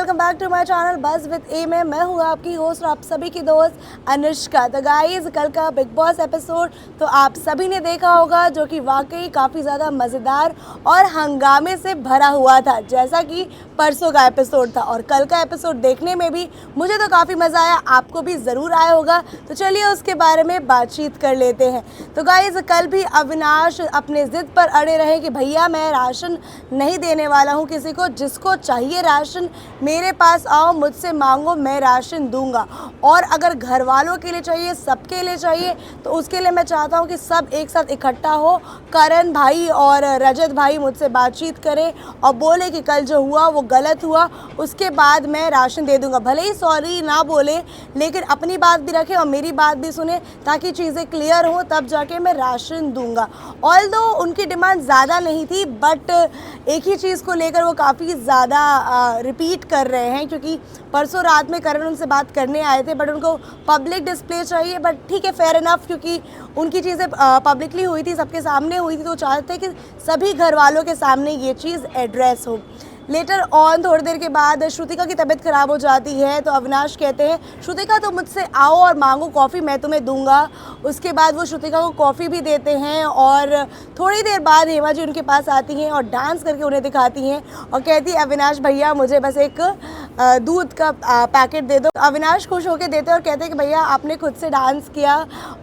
Welcome back to my channel बस विद ए में मैं हूँ आपकी होस्ट और आप सभी की दोस्त अनुष्का। तो गाइस, कल का बिग बॉस एपिसोड तो आप सभी ने देखा होगा, जो कि वाकई काफ़ी ज़्यादा मज़ेदार और हंगामे से भरा हुआ था, जैसा कि परसों का एपिसोड था। और कल का एपिसोड देखने में भी मुझे तो काफ़ी मज़ा आया, आपको भी ज़रूर आया होगा। तो चलिए उसके बारे में बातचीत कर लेते हैं। तो गाइस, कल भी अविनाश अपने ज़िद पर अड़े रहे कि भैया मैं राशन नहीं देने वाला हूँ किसी को, जिसको चाहिए राशन मेरे पास आओ, मुझसे मांगो, मैं राशन दूंगा। और अगर घर वालों के लिए चाहिए, सबके लिए चाहिए, तो उसके लिए मैं चाहता हूँ कि सब एक साथ इकट्ठा हो, करण भाई और रजत भाई मुझसे बातचीत करें और बोले कि कल जो हुआ वो गलत हुआ, उसके बाद मैं राशन दे दूंगा। भले ही सॉरी ना बोले, लेकिन अपनी बात भी रखें और मेरी बात भी सुने, ताकि चीज़ें क्लियर हो, तब जाके मैं राशन दूंगा। ऑल्दो उनकी डिमांड ज़्यादा नहीं थी, बट एक ही चीज़ को लेकर वो काफ़ी ज़्यादा रिपीट कर रहे हैं, क्योंकि परसों रात में करण उनसे बात करने आए थे, बट उनको पब्लिक डिस्प्ले चाहिए। बट ठीक है, फेयर इनफ, क्योंकि उनकी चीज़ें पब्लिकली हुई थी, सबके सामने हुई थी, तो चाहते थे कि सभी घर वालों के सामने ये चीज़ एड्रेस हो। लेटर ऑन थोड़ी देर के बाद श्रुतिका की तबीयत ख़राब हो जाती है, तो अविनाश कहते हैं श्रुतिका तुम मुझसे आओ और मांगो कॉफ़ी, मैं तुम्हें दूंगा। उसके बाद वो श्रुतिका को कॉफ़ी भी देते हैं और थोड़ी देर बाद हेमा जी उनके पास आती हैं और डांस करके उन्हें दिखाती हैं और कहती है अविनाश भैया मुझे बस एक दूध का पैकेट दे दो। अविनाश खुश होकर देते हैं और कहते हैं कि भैया आपने खुद से डांस किया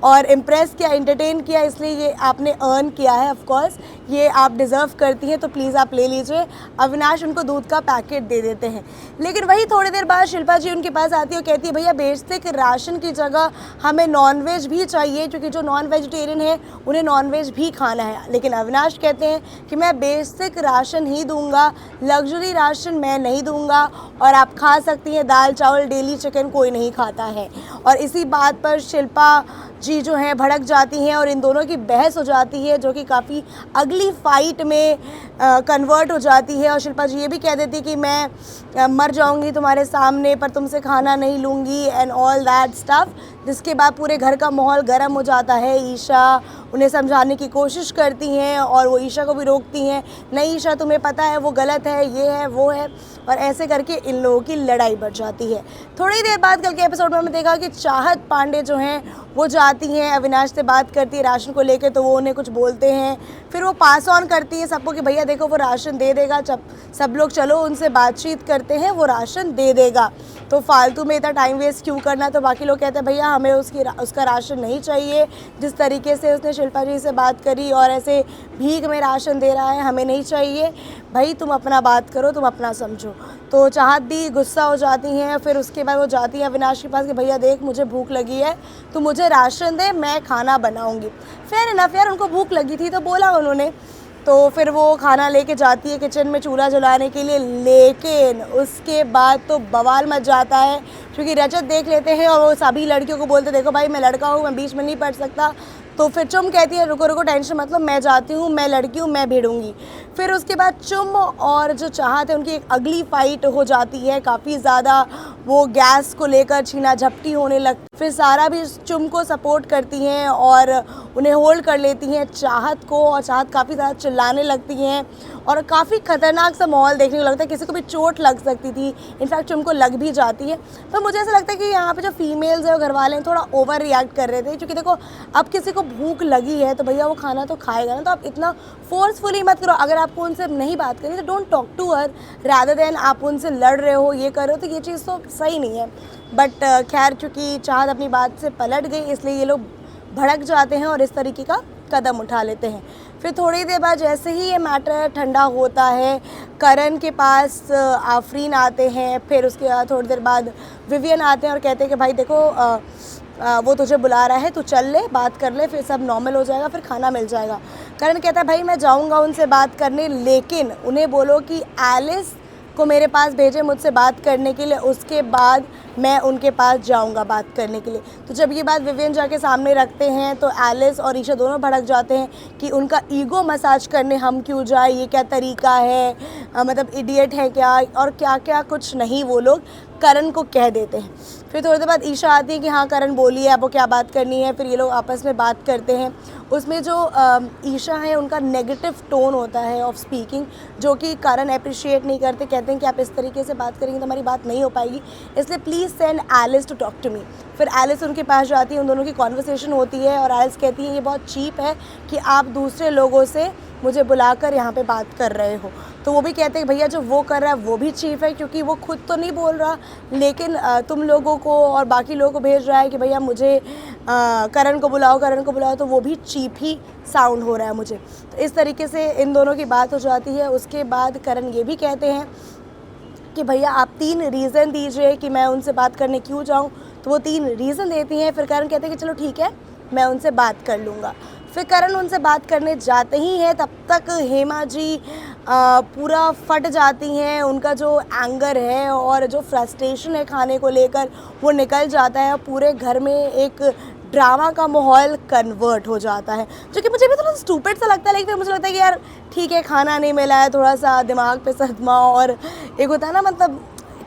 और इम्प्रेस किया, एंटरटेन किया, इसलिए ये आपने अर्न किया है, ऑफ कोर्स ये आप डिज़र्व करती हैं, तो प्लीज़ आप ले लीजिए। अविनाश उनको दूध का पैकेट दे देते हैं। लेकिन वही थोड़ी देर बाद शिल्पा जी उनके पास आती है और कहती है भैया बेसिक राशन की जगह हमें नॉनवेज भी चाहिए, क्योंकि जो नॉन वेजिटेरियन है उन्हें नॉनवेज भी खाना है। लेकिन अविनाश कहते हैं कि मैं बेसिक राशन ही दूंगा, लग्जरी राशन मैं नहीं दूंगा, और आप खा सकती हैं दाल चावल, डेली चिकन कोई नहीं खाता है। और इसी बात पर शिल्पा जी जो हैं भड़क जाती हैं और इन दोनों की बहस हो जाती है, जो कि काफ़ी अगली फाइट में कन्वर्ट हो जाती है। और शिल्पा जी ये भी कह देती कि मैं मर जाऊंगी तुम्हारे सामने, पर तुमसे खाना नहीं लूँगी एंड ऑल दैट स्टफ। जिसके बाद पूरे घर का माहौल गर्म हो जाता है। ईशा उन्हें समझाने की कोशिश करती हैं और वो ईशा को भी रोकती हैं, नहीं ईशा तुम्हें पता है वो गलत है, ये है वो है, और ऐसे करके इन लोगों की लड़ाई बढ़ जाती है। थोड़ी देर बाद कल के एपिसोड में हमने देखा कि चाहत पांडे जो हैं वो जाती हैं अविनाश से बात करती है राशन को लेकर, तो वो उन्हें कुछ बोलते हैं, फिर वो पास ऑन करती है सबको कि भैया देखो वो राशन दे देगा, सब लोग चलो उनसे बातचीत करते हैं, वो राशन दे देगा, तो फालतू में इतना टाइम वेस्ट क्यों करना। तो बाकी लोग कहते हैं भैया हमें उसका राशन नहीं चाहिए, जिस तरीके से उसने शिल्पा जी से बात करी और ऐसे भीख में राशन दे रहा है, हमें नहीं चाहिए। भाई तुम अपना बात करो, तुम अपना समझो। तो चाहत भी गुस्सा हो जाती हैं। फिर उसके बाद वो जाती है अविनाश के पास कि भैया देख मुझे भूख लगी है, तो मुझे राशन दे, मैं खाना बनाऊंगी। फेयर इनफ यार, उनको भूख लगी थी तो बोला उन्होंने। तो फिर वो खाना लेके जाती है किचन में चूल्हा जलाने के लिए। लेकिन उसके बाद तो बवाल मच जाता है, क्योंकि रजत देख लेते हैं और वो सभी लड़कियों को बोलते देखो भाई मैं लड़का हूँ, मैं बीच में नहीं पड़ सकता। तो फिर चुम कहती है रुको रुको टेंशन मतलब मैं जाती हूँ, मैं लड़की हूँ, मैं भिड़ूंगी। फिर उसके बाद चुम और जो चाहत है उनकी एक अगली फाइट हो जाती है, काफ़ी ज़्यादा वो गैस को लेकर छीना झपटी होने लगती। फिर सारा भी चुम को सपोर्ट करती हैं और उन्हें होल्ड कर लेती हैं चाहत को, और चाहत काफ़ी ज़्यादा चिल्लाने लगती हैं और काफ़ी ख़तरनाक सा माहौल देखने को लगता है, किसी को भी चोट लग सकती थी, इनफैक्ट चुम को लग भी जाती है। तो मुझे ऐसा लगता है कि यहाँ पे जो फीमेल्स हैं घर वाले हैं थोड़ा ओवर रिएक्ट कर रहे थे, क्योंकि देखो अब किसी को भूख लगी है तो भैया वो खाना तो खाएगा ना, तो आप इतना फोर्सफुली मत करो। अगर आपको उनसे नहीं बात करनी तो don't talk to her rather than आप उनसे लड़ रहे हो, ये कर रहे हो, तो ये चीज़ तो सही नहीं है। बट खैर चूँकि चाहत अपनी बात से पलट गई, इसलिए ये लोग भड़क जाते हैं और इस तरीके का कदम उठा लेते हैं। फिर थोड़ी देर बाद जैसे ही ये मैटर ठंडा होता है, करण के पास आफरीन आते हैं, फिर उसके बाद थोड़ी देर बाद विवियन आते हैं और कहते हैं कि भाई देखो वो तुझे बुला रहा है, तू चल ले, बात कर ले, फिर सब नॉर्मल हो जाएगा, फिर खाना मिल जाएगा। करण कहता है भाई मैं जाऊंगा उनसे बात करने, लेकिन उन्हें बोलो कि एलिस को मेरे पास भेजे मुझसे बात करने के लिए, उसके बाद मैं उनके पास जाऊंगा बात करने के लिए। तो जब ये बात विवियन जाके सामने रखते हैं तो एलिस और ईशा दोनों भड़क जाते हैं कि उनका ईगो मसाज करने हम क्यों जाए, ये क्या तरीका है, मतलब इडियट है क्या, और क्या क्या कुछ नहीं वो लोग करण को कह देते हैं। फिर थोड़ी देर बाद ईशा आती है कि हाँ करण बोलिए आपको क्या बात करनी है। फिर ये लोग आपस में बात करते हैं। उसमें जो ईशा है उनका नेगेटिव टोन होता है ऑफ स्पीकिंग, जो कि करण अप्रिशिएट नहीं करते, कहते हैं कि आप इस तरीके से बात करेंगे तो हमारी बात नहीं हो पाएगी, इसलिए please send Alice to talk to me. फिर एलिस उनके पास जाती है, उन दोनों की कॉन्वर्सेशन होती है और एलिस कहती है ये बहुत चीप है कि आप दूसरे लोगों से मुझे बुलाकर यहाँ पे बात कर रहे हो। तो वो भी कहते हैं भैया जो वो कर रहा है वो भी चीप है, क्योंकि वो खुद तो नहीं बोल रहा लेकिन तुम लोगों को और बाकी लोगों को भेज रहा है कि भैया मुझे करण को बुलाओ, करण को बुलाओ, तो वो भी चीप ही साउंड हो रहा है मुझे। तो इस तरीके से इन दोनों की बात हो जाती है। उसके बाद करण ये भी कहते हैं कि भैया आप 3 रीज़न दीजिए कि मैं उनसे बात करने क्यों जाऊँ। तो वो 3 रीज़न देती हैं। फिर करण कहते हैं कि चलो ठीक है मैं उनसे बात कर लूँगा। फिर करण उनसे बात करने जाते ही हैं, तब तक हेमा जी पूरा फट जाती हैं। उनका जो एंगर है और जो फ्रस्ट्रेशन है खाने को लेकर वो निकल जाता है। पूरे घर में एक ड्रामा का माहौल कन्वर्ट हो जाता है, जो कि मुझे भी थोड़ा स्टूपिड सा लगता है, लेकिन फिर मुझे लगता है कि यार ठीक है खाना नहीं मिला है, थोड़ा सा दिमाग पे सदमा और एक होता है ना मतलब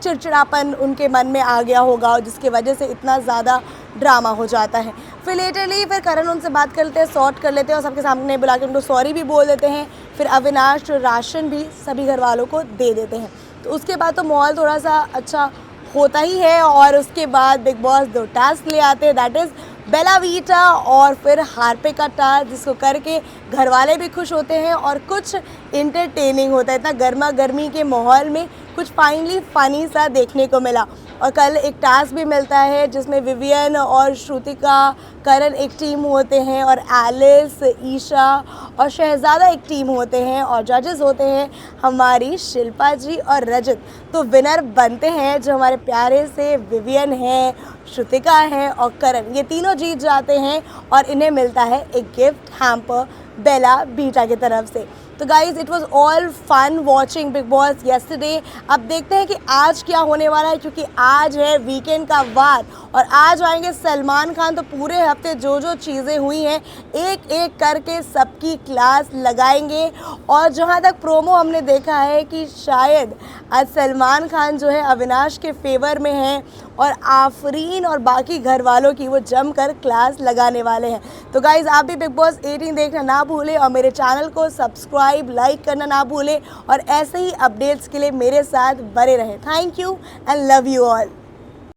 चिड़चिड़ापन उनके मन में आ गया होगा जिसकी वजह से इतना ज़्यादा ड्रामा हो जाता है। फिर लेटरली फिर करण उनसे बात कर लेते हैं, सॉर्ट कर लेते हैं और सबके सामने बुला के उनको सॉरी भी बोल देते हैं। फिर अविनाश राशन भी सभी घर वालों को दे देते हैं। तो उसके बाद तो माहौल थोड़ा सा अच्छा होता ही है और उसके बाद बिग बॉस 2 टास्क ले आते हैं, दैट इज़ बेला वीटा और फिर हार्पिक का टास्क, जिसको करके घर वाले भी खुश होते हैं और कुछ इंटरटेनिंग होता है। इतना गर्मा गर्मी के माहौल में कुछ फाइनली फ़नी सा देखने को मिला। और कल एक टास्क भी मिलता है जिसमें विवियन और श्रुतिका करण एक टीम होते हैं और एलिस, ईशा और शहजादा एक टीम होते हैं और जजेस होते हैं हमारी शिल्पा जी और रजत। तो विनर बनते हैं जो हमारे प्यारे से विवियन हैं, श्रुतिका है और करण, ये तीनों जीत जाते हैं और इन्हें मिलता है एक गिफ्ट हैम्पर बेला बीटा की तरफ से। तो guys it was all fun watching Bigg Boss yesterday. अब देखते हैं कि आज क्या होने वाला है, क्योंकि आज है वीकेंड का वार और आज आएंगे सलमान खान। तो पूरे हफ्ते जो जो चीज़ें हुई हैं एक एक करके सबकी क्लास लगाएंगे। और जहाँ तक प्रोमो हमने देखा है कि शायद आज सलमान खान जो है अविनाश के फेवर में है और आफरीन और बाकी घर वालों की वो जमकर क्लास लगाने वाले हैं। तो गाइज़ आप भी बिग बॉस 18 देखना ना भूलें और मेरे चैनल को सब्सक्राइब लाइक करना ना भूलें और ऐसे ही अपडेट्स के लिए मेरे साथ बने रहें। Thank you and love you all.